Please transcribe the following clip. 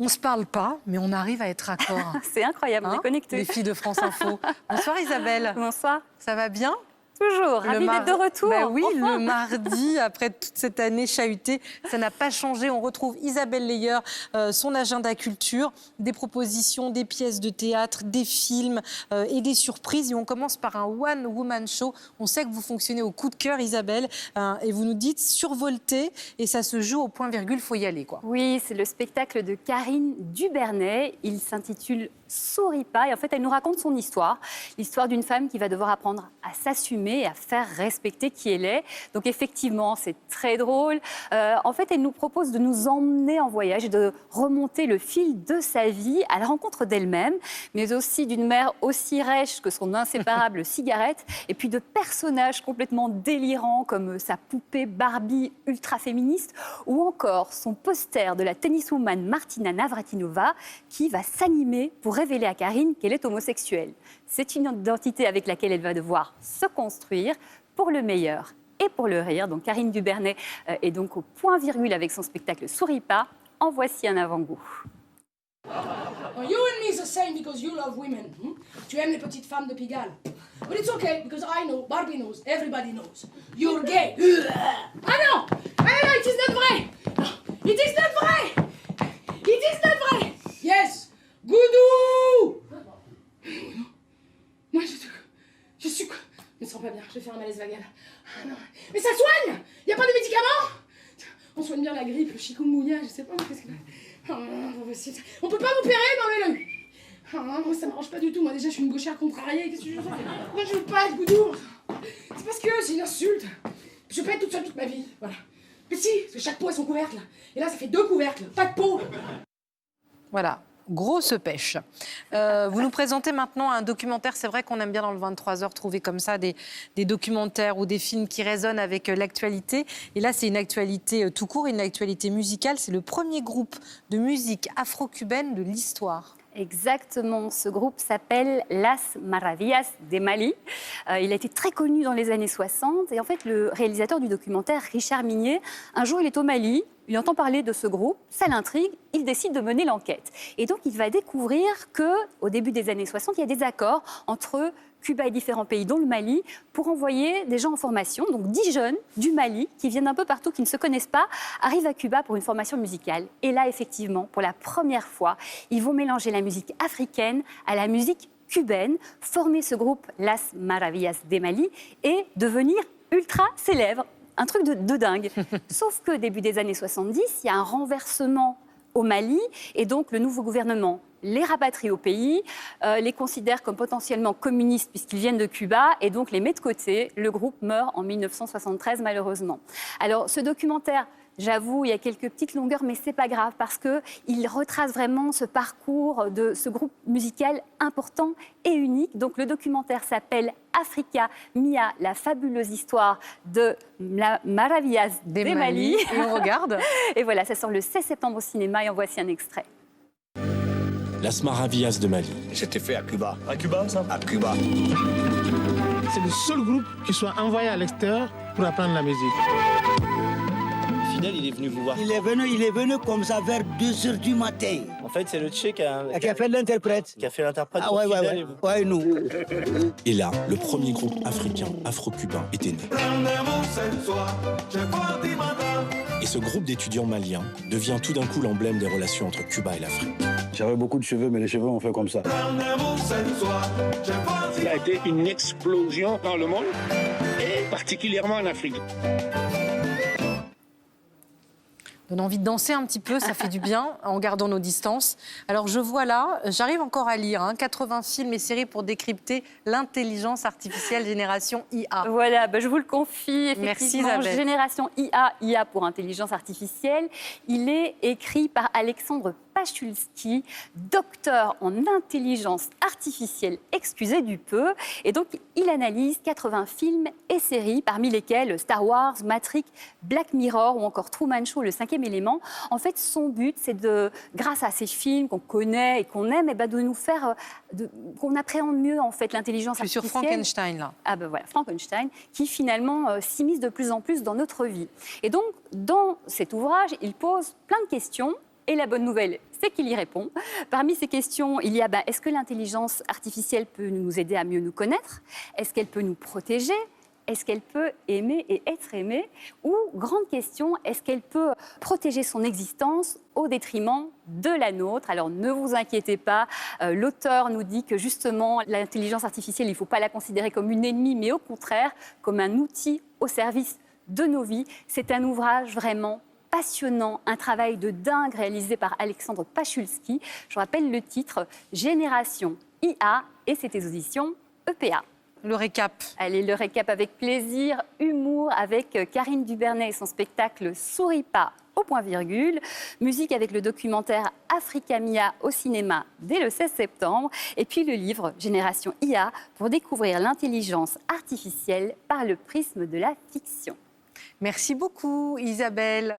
On ne se parle pas, mais on arrive à être raccord. C'est incroyable, on est connectés. Les filles de France Info. Bonsoir Isabelle. Bonsoir. Ça va bien ? Toujours, ravie d'être de retour. Ben oui, enfin. le mardi, après toute cette année chahutée, ça n'a pas changé. On retrouve Isabelle Leyer, son agenda culture, des propositions, des pièces de théâtre, des films et des surprises. Et on commence par un one-woman show. On sait que vous fonctionnez au coup de cœur, Isabelle, et vous nous dites survolté, et ça se joue au point-virgule, faut y aller, quoi. Oui, c'est le spectacle de Karine Dubernay. Il s'intitule Souris pas. Et en fait, elle nous raconte son histoire. L'histoire d'une femme qui va devoir apprendre à s'assumer et à faire respecter qui elle est. Donc effectivement, c'est très drôle. En fait, elle nous propose de nous emmener en voyage et de remonter le fil de sa vie à la rencontre d'elle-même, mais aussi d'une mère aussi rêche que son inséparable cigarette, et puis de personnages complètement délirants comme sa poupée Barbie ultra féministe ou encore son poster de la tenniswoman Martina Navratilova qui va s'animer pour révéler à Karine qu'elle est homosexuelle. C'est une identité avec laquelle elle va devoir se construire pour le meilleur et pour le rire. Donc Karine Dubernay est donc au point-virgule avec son spectacle Souris pas. En voici un avant-goût. You and me is the same because you love women. Tu aimes les petites femmes de Pigalle. But it's okay because I know, Barbie knows, everybody knows. You're gay. Ah non! Ah non, it is not vrai! No, it is not vrai! It is not vrai! Yes! Goudou! Moi, je suis quoi? Je me sens pas bien, je vais faire un malaise vagal. Ah non. Mais ça soigne! Y a pas de médicaments? On soigne bien la grippe, le chikungunya, je sais pas, qu'est-ce que... On peut pas m'opérer dans le... Moi, ça m'arrange pas du tout. Moi, déjà, je suis une gauchère contrariée. Qu'est-ce que je veux faire? Moi, je veux pas être goudou. C'est parce que c'est une insulte. Je vais pas être toute seule toute ma vie. Voilà. Mais si, parce que chaque peau a son couvercle. Et là, ça fait 2 couvercles. Pas de peau. Voilà. Grosse pêche. Vous nous présentez maintenant un documentaire. C'est vrai qu'on aime bien dans le 23h trouver comme ça des documentaires ou des films qui résonnent avec l'actualité. Et là, c'est une actualité tout court, une actualité musicale. C'est le premier groupe de musique afro-cubaine de l'histoire. Exactement, ce groupe s'appelle Las Maravillas de Mali. Il a été très connu dans les années 60 et en fait le réalisateur du documentaire, Richard Minier, un jour il est au Mali, il entend parler de ce groupe, ça l'intrigue, il décide de mener l'enquête. Et donc il va découvrir qu'au début des années 60, il y a des accords entre Cuba et différents pays, dont le Mali, pour envoyer des gens en formation. Donc 10 jeunes du Mali, qui viennent d'un peu partout, qui ne se connaissent pas, arrivent à Cuba pour une formation musicale. Et là, effectivement, pour la première fois, ils vont mélanger la musique africaine à la musique cubaine, former ce groupe Las Maravillas de Mali et devenir ultra célèbre. Un truc de dingue. Sauf que début des années 70, il y a un renversement au Mali et donc le nouveau gouvernement les rapatrie au pays, les considère comme potentiellement communistes puisqu'ils viennent de Cuba et donc les met de côté. Le groupe meurt en 1973 malheureusement. Alors ce documentaire, j'avoue, il y a quelques petites longueurs, mais c'est pas grave parce qu'il retrace vraiment ce parcours de ce groupe musical important et unique. Donc le documentaire s'appelle Africa Mia, la fabuleuse histoire de la Maravillas de Mali. Et on regarde. Et voilà, ça sort le 16 septembre au cinéma et en voici un extrait. Las Maravillas de Mali. C'était fait à Cuba. À Cuba, ça? À Cuba. C'est le seul groupe qui soit envoyé à l'extérieur pour apprendre la musique. Fidel, il est venu vous voir. Il est venu comme ça vers 2h du matin. En fait, c'est le Tché qui a fait l'interprète. Qui a fait l'interprète. Ah pour ouais, Fidel ouais, et vous. ouais, nous. Et là, le premier groupe africain afro-cubain était né. Et ce groupe d'étudiants maliens devient tout d'un coup l'emblème des relations entre Cuba et l'Afrique. J'avais beaucoup de cheveux, mais les cheveux ont fait comme ça. Il a été une explosion dans le monde, et particulièrement en Afrique. Donne envie de danser un petit peu, ça fait du bien en gardant nos distances. Alors je vois là, j'arrive encore à lire, 80 films et séries pour décrypter l'intelligence artificielle génération IA. Voilà, je vous le confie, effectivement, Merci Isabelle. Génération IA pour intelligence artificielle. Il est écrit par Alexandre Pachulski, docteur en intelligence artificielle, excusez du peu. Et donc, il analyse 80 films et séries, parmi lesquels Star Wars, Matrix, Black Mirror ou encore Truman Show, le 5e élément. En fait, son but, c'est de, grâce à ces films qu'on connaît et qu'on aime, de nous faire, qu'on appréhende mieux en fait l'intelligence artificielle. Je suis sur Frankenstein là. Ah ben voilà, Frankenstein, qui finalement s'immisce de plus en plus dans notre vie. Et donc, dans cet ouvrage, il pose plein de questions Et la bonne nouvelle, c'est qu'il y répond. Parmi ces questions, il y a est-ce que l'intelligence artificielle peut nous aider à mieux nous connaître? Est-ce qu'elle peut nous protéger? Est-ce qu'elle peut aimer et être aimée? Ou, grande question, est-ce qu'elle peut protéger son existence au détriment de la nôtre? Alors ne vous inquiétez pas, l'auteur nous dit que justement l'intelligence artificielle, il ne faut pas la considérer comme une ennemie, mais au contraire comme un outil au service de nos vies. C'est un ouvrage vraiment passionnant, un travail de dingue réalisé par Alexandre Pachulski. Je rappelle le titre, Génération IA, et c'est des auditions EPA. Le récap. Allez, le récap avec plaisir, humour avec Karine Dubernay et son spectacle Souris pas au point virgule, musique avec le documentaire Africa Mia au cinéma dès le 16 septembre, et puis le livre Génération IA pour découvrir l'intelligence artificielle par le prisme de la fiction. Merci beaucoup Isabelle.